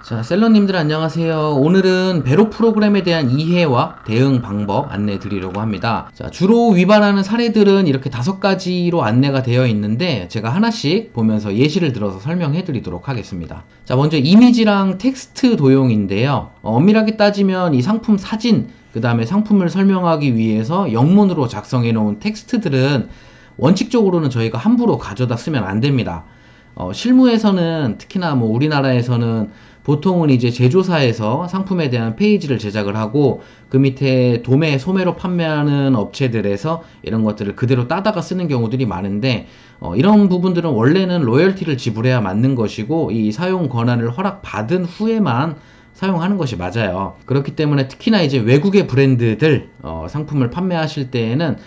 자, 셀러님들 안녕하세요. 오늘은 배로 프로그램에 대한 이해와 대응 방법 안내 드리려고 합니다. 자, 주로 위반하는 사례들은 이렇게 5가지로 안내가 되어 있는데 제가 하나씩 보면서 예시를 들어서 설명해 드리도록 하겠습니다. 자, 먼저 이미지랑 텍스트 도용인데요. 엄밀하게 따지면 이 상품 사진, 그 다음에 상품을 설명하기 위해서 영문으로 작성해 놓은 텍스트들은 원칙적으로는 저희가 함부로 가져다 쓰면 안 됩니다. 실무에서는 특히나 우리나라에서는 보통은 이제 제조사에서 상품에 대한 페이지를 제작을 하고 그 밑에 도매, 소매로 판매하는 업체들에서 이런 것들을 그대로 따다가 쓰는 경우들이 많은데 이런 부분들은 원래는 로열티를 지불해야 맞는 것이고 이 사용 권한을 허락받은 후에만 사용하는 것이 맞아요. 그렇기 때문에 특히나 이제 외국의 브랜드들 상품을 판매하실 때에는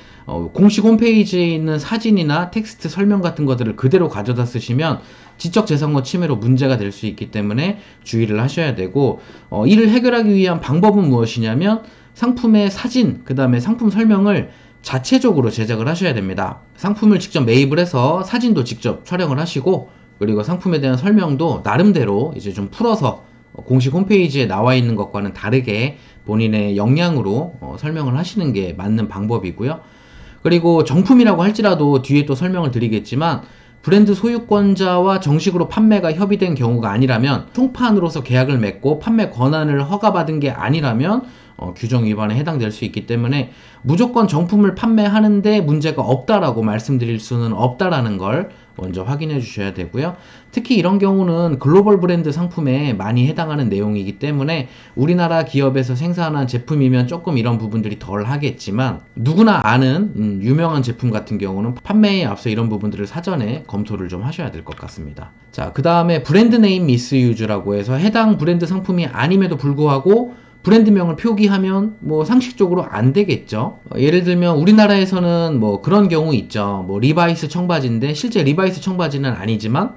공식 홈페이지에 있는 사진이나 텍스트 설명 같은 것들을 그대로 가져다 쓰시면 지적재산권 침해로 문제가 될 수 있기 때문에 주의를 하셔야 되고 이를 해결하기 위한 방법은 무엇이냐면 상품의 사진, 그 다음에 상품 설명을 자체적으로 제작을 하셔야 됩니다. 상품을 직접 매입을 해서 사진도 직접 촬영을 하시고 그리고 상품에 대한 설명도 나름대로 이제 좀 풀어서 공식 홈페이지에 나와 있는 것과는 다르게 본인의 역량으로 설명을 하시는 게 맞는 방법이고요. 그리고 정품이라고 할지라도 뒤에 또 설명을 드리겠지만 브랜드 소유권자와 정식으로 판매가 협의된 경우가 아니라면 총판으로서 계약을 맺고 판매 권한을 허가받은 게 아니라면 규정 위반에 해당될 수 있기 때문에 무조건 정품을 판매하는데 문제가 없다라고 말씀드릴 수는 없다라는 걸 먼저 확인해 주셔야 되고요. 특히 이런 경우는 글로벌 브랜드 상품에 많이 해당하는 내용이기 때문에 우리나라 기업에서 생산한 제품이면 조금 이런 부분들이 덜 하겠지만 누구나 아는 유명한 제품 같은 경우는 판매에 앞서 이런 부분들을 사전에 검토를 좀 하셔야 될 것 같습니다. 자, 그 다음에 브랜드 네임 미스유즈라고 해서 해당 브랜드 상품이 아님에도 불구하고 브랜드명을 표기하면 상식적으로 안 되겠죠. 예를 들면 우리나라에서는 그런 경우 있죠. 리바이스 청바지인데 실제 리바이스 청바지는 아니지만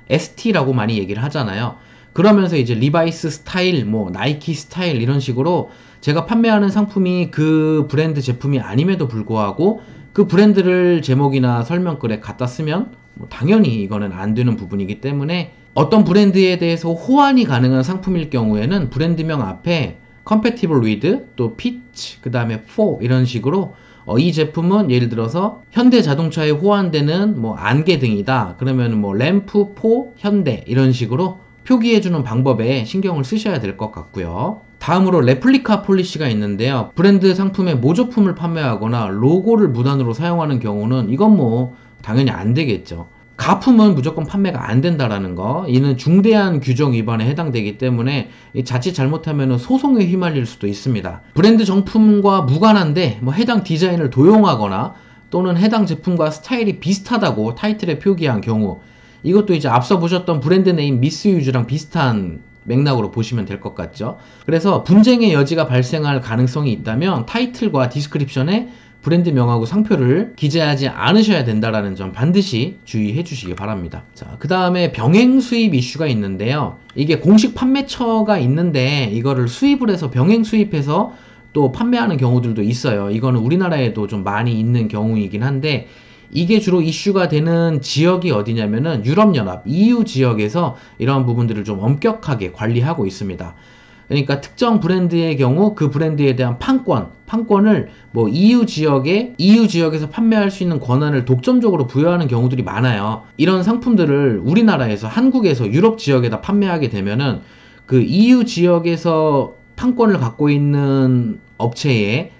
ST라고 많이 얘기를 하잖아요. 그러면서 이제 리바이스 스타일, 나이키 스타일 이런 식으로 제가 판매하는 상품이 그 브랜드 제품이 아님에도 불구하고 그 브랜드를 제목이나 설명글에 갖다 쓰면 당연히 이거는 안 되는 부분이기 때문에 어떤 브랜드에 대해서 호환이 가능한 상품일 경우에는 브랜드명 앞에 compatible with, 또 pitch, 그 다음에 for 이런 식으로 이 제품은 예를 들어서 현대 자동차에 호환되는 안개등이다. 그러면 램프 for 현대 이런 식으로 표기해주는 방법에 신경을 쓰셔야 될 것 같고요. 다음으로 레플리카 폴리시가 있는데요. 브랜드 상품의 모조품을 판매하거나 로고를 무단으로 사용하는 경우는 이건 당연히 안 되겠죠. 가품은 무조건 판매가 안 된다라는 거, 이는 중대한 규정 위반에 해당되기 때문에 자칫 잘못하면 소송에 휘말릴 수도 있습니다. 브랜드 정품과 무관한데 해당 디자인을 도용하거나 또는 해당 제품과 스타일이 비슷하다고 타이틀에 표기한 경우, 이것도 이제 앞서 보셨던 브랜드 네임 미스유즈랑 비슷한 맥락으로 보시면 될 것 같죠. 그래서 분쟁의 여지가 발생할 가능성이 있다면 타이틀과 디스크립션에 브랜드명하고 상표를 기재하지 않으셔야 된다라는 점 반드시 주의해 주시기 바랍니다. 자, 그 다음에 병행 수입 이슈가 있는데요. 이게 공식 판매처가 있는데 이거를 수입을 해서 병행 수입해서 또 판매하는 경우들도 있어요. 이거는 우리나라에도 좀 많이 있는 경우이긴 한데 이게 주로 이슈가 되는 지역이 어디냐면은 유럽연합, EU 지역에서 이러한 부분들을 좀 엄격하게 관리하고 있습니다. 그러니까 특정 브랜드의 경우 그 브랜드에 대한 판권을 EU 지역에서 판매할 수 있는 권한을 독점적으로 부여하는 경우들이 많아요. 이런 상품들을 우리나라에서, 한국에서 유럽 지역에다 판매하게 되면은 그 EU 지역에서 판권을 갖고 있는 업체의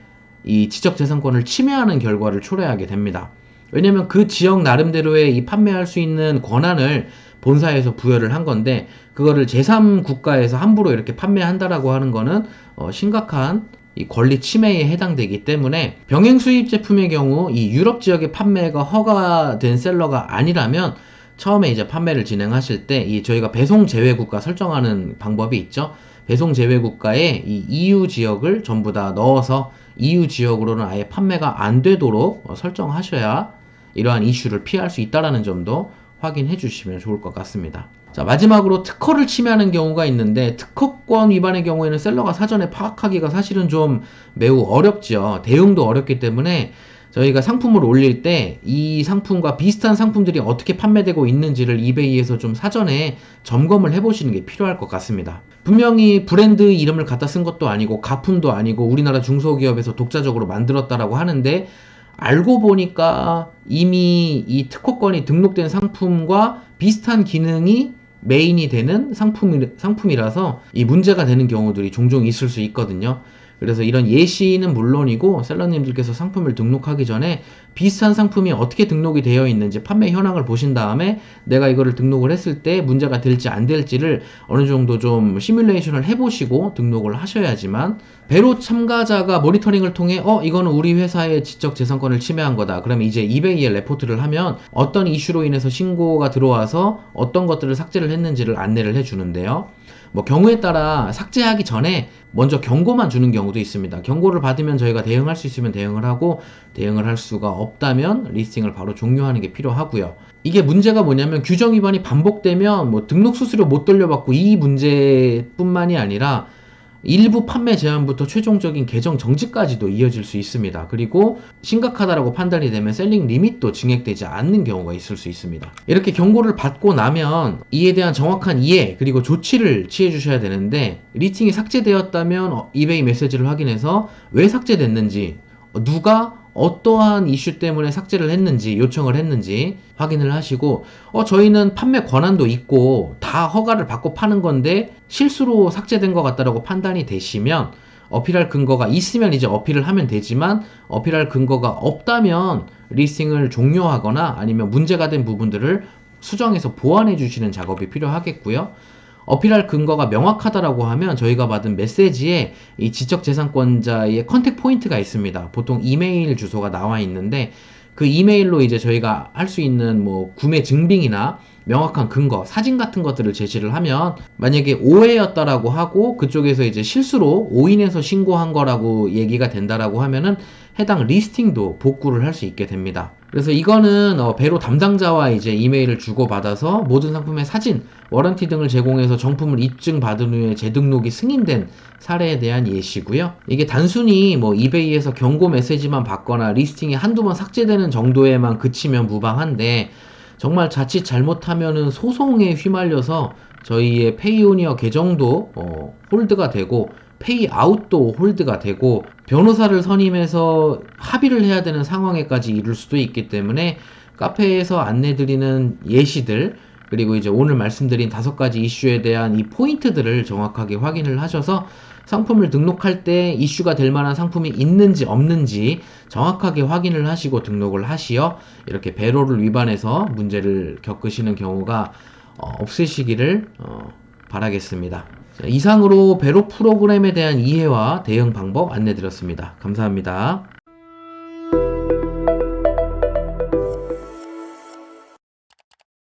이 지적재산권을 침해하는 결과를 초래하게 됩니다. 왜냐면 그 지역 나름대로의 이 판매할 수 있는 권한을 본사에서 부여를 한 건데 그거를 제3국가에서 함부로 이렇게 판매한다라고 하는 거는 심각한 이 권리 침해에 해당되기 때문에 병행 수입 제품의 경우 이 유럽 지역의 판매가 허가된 셀러가 아니라면 처음에 이제 판매를 진행하실 때 저희가 배송 제외 국가 설정하는 방법이 있죠. 배송 제외 국가에 이 EU 지역을 전부 다 넣어서 EU 지역으로는 아예 판매가 안 되도록 설정하셔야 이러한 이슈를 피할 수 있다는 점도 확인해 주시면 좋을 것 같습니다. 자, 마지막으로 특허를 침해하는 경우가 있는데 특허권 위반의 경우에는 셀러가 사전에 파악하기가 사실은 좀 매우 어렵죠. 대응도 어렵기 때문에 저희가 상품을 올릴 때 이 상품과 비슷한 상품들이 어떻게 판매되고 있는지를 이베이에서 좀 사전에 점검을 해보시는 게 필요할 것 같습니다. 분명히 브랜드 이름을 갖다 쓴 것도 아니고 가품도 아니고 우리나라 중소기업에서 독자적으로 만들었다라고 하는데, 알고 보니까 이미 이 특허권이 등록된 상품과 비슷한 기능이 메인이 되는 상품이라서 이 문제가 되는 경우들이 종종 있을 수 있거든요. 그래서 이런 예시는 물론이고 셀러님들께서 상품을 등록하기 전에 비슷한 상품이 어떻게 등록이 되어 있는지 판매 현황을 보신 다음에 내가 이거를 등록을 했을 때 문제가 될지 안 될지를 어느 정도 좀 시뮬레이션을 해보시고 등록을 하셔야지만, 배로 참가자가 모니터링을 통해 이거는 우리 회사의 지적재산권을 침해한 거다, 그러면 이제 이베이에 레포트를 하면 어떤 이슈로 인해서 신고가 들어와서 어떤 것들을 삭제를 했는지를 안내를 해주는데요. 뭐 경우에 따라 삭제하기 전에 먼저 경고만 주는 경우도 있습니다. 경고를 받으면 저희가 대응할 수 있으면 대응을 하고, 대응을 할 수가 없다면 리스팅을 바로 종료하는 게 필요하고요. 이게 문제가 뭐냐면, 규정 위반이 반복되면 뭐 등록 수수료 못 돌려받고 이 문제뿐만이 아니라 일부 판매 제한부터 최종적인 계정 정지까지도 이어질 수 있습니다. 그리고 심각하다라고 판단이 되면 셀링 리밋도 증액되지 않는 경우가 있을 수 있습니다. 이렇게 경고를 받고 나면 이에 대한 정확한 이해 그리고 조치를 취해 주셔야 되는데, 리스팅이 삭제되었다면 이베이 메시지를 확인해서 왜 삭제됐는지, 누가 어떠한 이슈 때문에 삭제를 했는지, 요청을 했는지 확인을 하시고, 저희는 판매 권한도 있고 다 허가를 받고 파는 건데 실수로 삭제된 것 같다라고 판단이 되시면, 어필할 근거가 있으면 이제 어필을 하면 되지만, 어필할 근거가 없다면 리스팅을 종료하거나 아니면 문제가 된 부분들을 수정해서 보완해 주시는 작업이 필요하겠고요. 어필할 근거가 명확하다라고 하면 저희가 받은 메시지에 이 지적재산권자의 컨택 포인트가 있습니다. 보통 이메일 주소가 나와 있는데, 그 이메일로 이제 저희가 할 수 있는 뭐 구매 증빙이나 명확한 근거, 사진 같은 것들을 제시를 하면, 만약에 오해였다라고 하고 그쪽에서 이제 실수로 오인해서 신고한 거라고 얘기가 된다라고 하면은 해당 리스팅도 복구를 할 수 있게 됩니다. 그래서 이거는 배로 담당자와 이제 이메일을 주고받아서 모든 상품의 사진, 워런티 등을 제공해서 정품을 입증받은 후에 재등록이 승인된 사례에 대한 예시고요. 이게 단순히 뭐 이베이에서 경고 메시지만 받거나 리스팅이 한두 번 삭제되는 정도에만 그치면 무방한데, 정말 자칫 잘못하면은 소송에 휘말려서 저희의 페이오니어 계정도 홀드가 되고 페이아웃도 홀드가 되고 변호사를 선임해서 합의를 해야 되는 상황에까지 이를 수도 있기 때문에, 카페에서 안내드리는 예시들 그리고 이제 오늘 말씀드린 5가지 이슈에 대한 이 포인트들을 정확하게 확인을 하셔서 상품을 등록할 때 이슈가 될 만한 상품이 있는지 없는지 정확하게 확인을 하시고 등록을 하시어 이렇게 배로를 위반해서 문제를 겪으시는 경우가 없으시기를 바라겠습니다. 자, 이상으로 배로 프로그램에 대한 이해와 대응 방법 안내드렸습니다. 감사합니다.